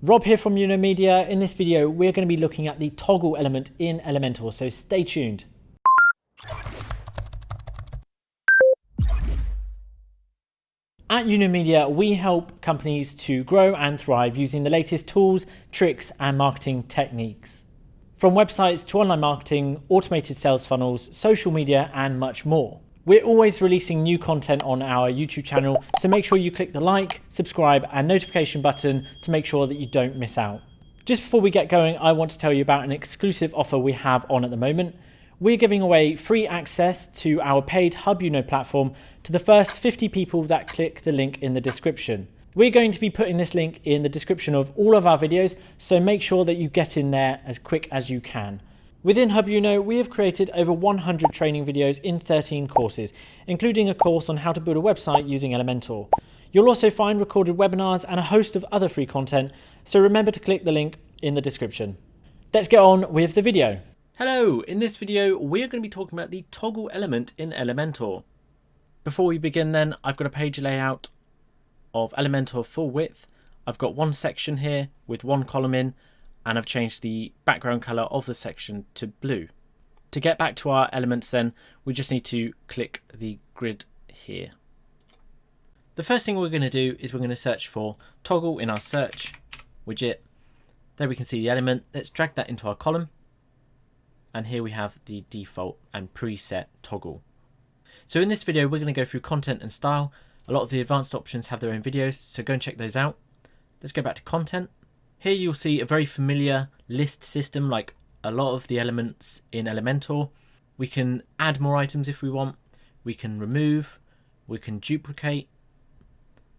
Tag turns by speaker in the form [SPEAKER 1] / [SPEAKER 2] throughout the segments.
[SPEAKER 1] Rob here from Media. In this video, we're going to be looking at the toggle element in Elementor, so stay tuned. At Media, we help companies to grow and thrive using the latest tools, tricks, and marketing techniques. From websites to online marketing, automated sales funnels, social media, and much more. We're always releasing new content on our YouTube channel, so make sure you click the like, subscribe, and notification button to make sure that you don't miss out. Just before we get going, I want to tell you about an exclusive offer we have on at the moment. We're giving away free access to our paid Hub platform to the first 50 people that click the link in the description. We're going to be putting this link in the description of all of our videos, so make sure that you get in there as quick as you can. Within Hub we have created over 100 training videos in 13 courses, including a course on how to build a website using Elementor. You'll also find recorded webinars and a host of other free content, so remember to click the link in the description. Let's get on with the video. Hello, in this video we're going to be talking about the toggle element in Elementor. Before we begin then, I've got a page layout of Elementor full width. I've got one section here with one column in, and I've changed the background color of the section to blue. To get back to our elements then, we just need to click the grid here. The first thing we're going to do is we're going to search for toggle in our search widget. There we can see the element. Let's drag that into our column. And here we have the default and preset toggle. So in this video, we're going to go through content and style. A lot of the advanced options have their own videos, so go and check those out. Let's go back to content. Here you'll see a very familiar list system like a lot of the elements in Elementor. We can add more items if we want. We can remove. We can duplicate.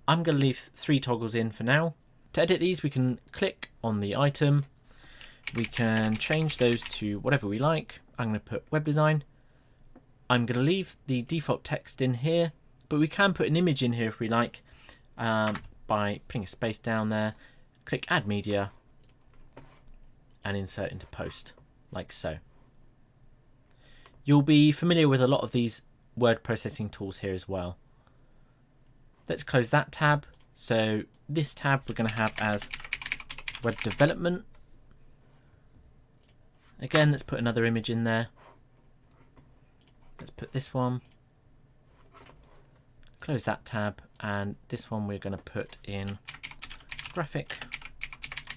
[SPEAKER 1] I'm going to leave 3 toggles in for now. To edit these, we can click on the item. We can change those to whatever we like. I'm going to put web design. I'm going to leave the default text in here, but we can put an image in here if we like by putting a space down there. Click add media and insert into post like so. You'll be familiar with a lot of these word processing tools here as well. Let's close that tab. So this tab we're going to have as web development. Again, let's put another image in there. Let's put this one. Close that tab, and this one we're going to put in graphic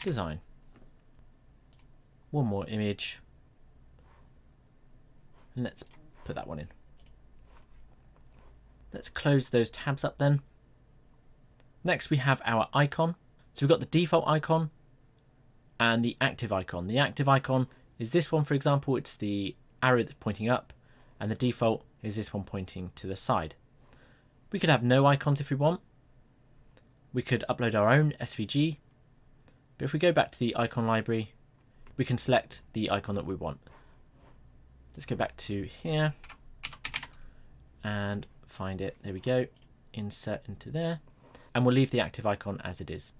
[SPEAKER 1] design. One more image. And let's put that one in. Let's close those tabs up then. Next we have our icon. So we've got the default icon and the active icon. The active icon is this one, for example. It's the arrow that's pointing up, and the default is this one pointing to the side. We could have no icons if we want. We could upload our own SVG, but if we go back to the icon library, we can select the icon that we want. Let's go back to here and find it. There we go. Insert into there, and we'll leave the active icon as it is.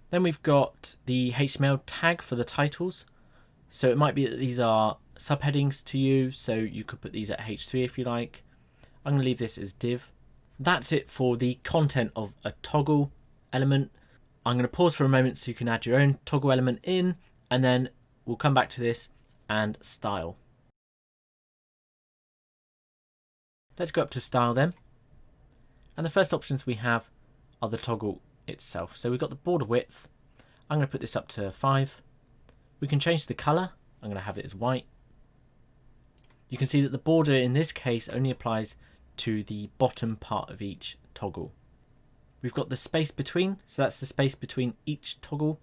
[SPEAKER 1] Then we've got the HTML tag for the titles. So it might be that these are subheadings to you, so you could put these at H3 if you like. I'm going to leave this as div. That's it for the content of a toggle element. I'm going to pause for a moment so you can add your own toggle element in, and then we'll come back to this and style. Let's go up to style then. And the first options we have are the toggle itself. So we've got the border width. I'm going to put this up to 5. We can change the color. I'm going to have it as white. You can see that the border in this case only applies to the bottom part of each toggle. We've got the space between, so that's the space between each toggle.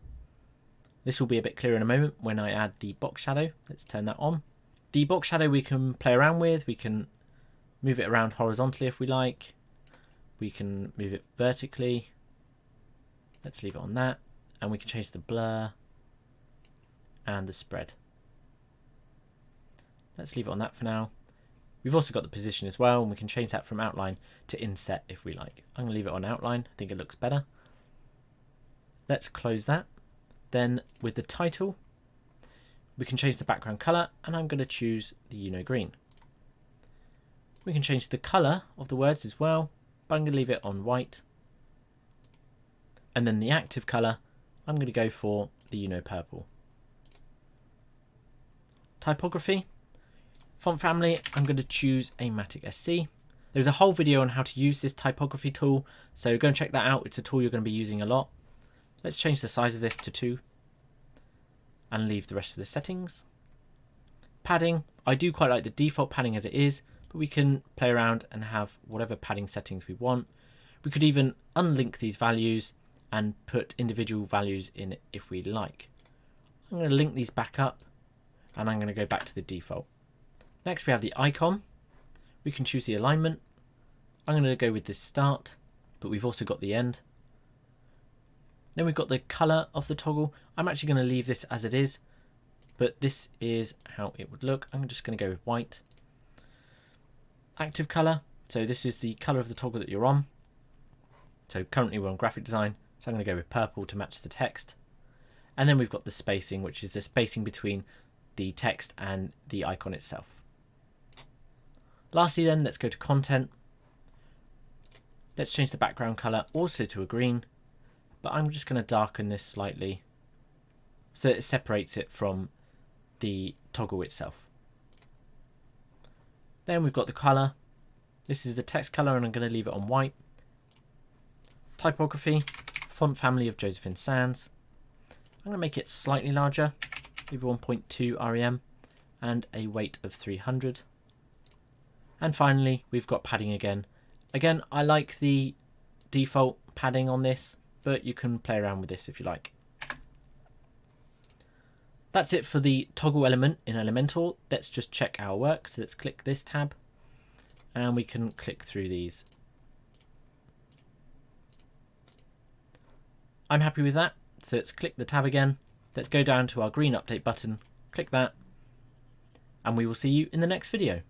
[SPEAKER 1] This will be a bit clearer in a moment when I add the box shadow. Let's turn that on. The box shadow we can play around with. We can move it around horizontally if we like. We can move it vertically. Let's leave it on that. And we can change the blur and the spread. Let's leave it on that for now. We've also got the position as well, and we can change that from outline to inset if we like. I'm going to leave it on outline. I think it looks better. Let's close that. Then with the title, we can change the background color, and I'm going to choose the green. We can change the color of the words as well, but I'm going to leave it on white. And then the active color, I'm going to go for the purple. Typography. Font family, I'm going to choose a Matic SC. There's a whole video on how to use this typography tool, so go and check that out. It's a tool you're going to be using a lot. Let's change the size of this to 2 and leave the rest of the settings. Padding, I do quite like the default padding as it is, but we can play around and have whatever padding settings we want. We could even unlink these values and put individual values in it if we like. I'm going to link these back up and I'm going to go back to the default. Next we have the icon. We can choose the alignment. I'm going to go with the start, but we've also got the end. Then we've got the color of the toggle. I'm actually going to leave this as it is, but this is how it would look. I'm just going to go with white. Active color. So this is the color of the toggle that you're on. So currently we're on graphic design, so I'm going to go with purple to match the text. And then we've got the spacing, which is the spacing between the text and the icon itself. Lastly then, let's go to content. Let's change the background color also to a green, but I'm just going to darken this slightly so it separates it from the toggle itself. Then we've got the color. This is the text color and I'm going to leave it on white. Typography, font family of Josephine Sands. I'm going to make it slightly larger, maybe 1.2 rem, and a weight of 300. And finally, we've got padding again. Again, I like the default padding on this, but you can play around with this if you like. That's it for the toggle element in Elementor. Let's just check our work. So let's click this tab and we can click through these. I'm happy with that. So let's click the tab again. Let's go down to our green update button, click that, and we will see you in the next video.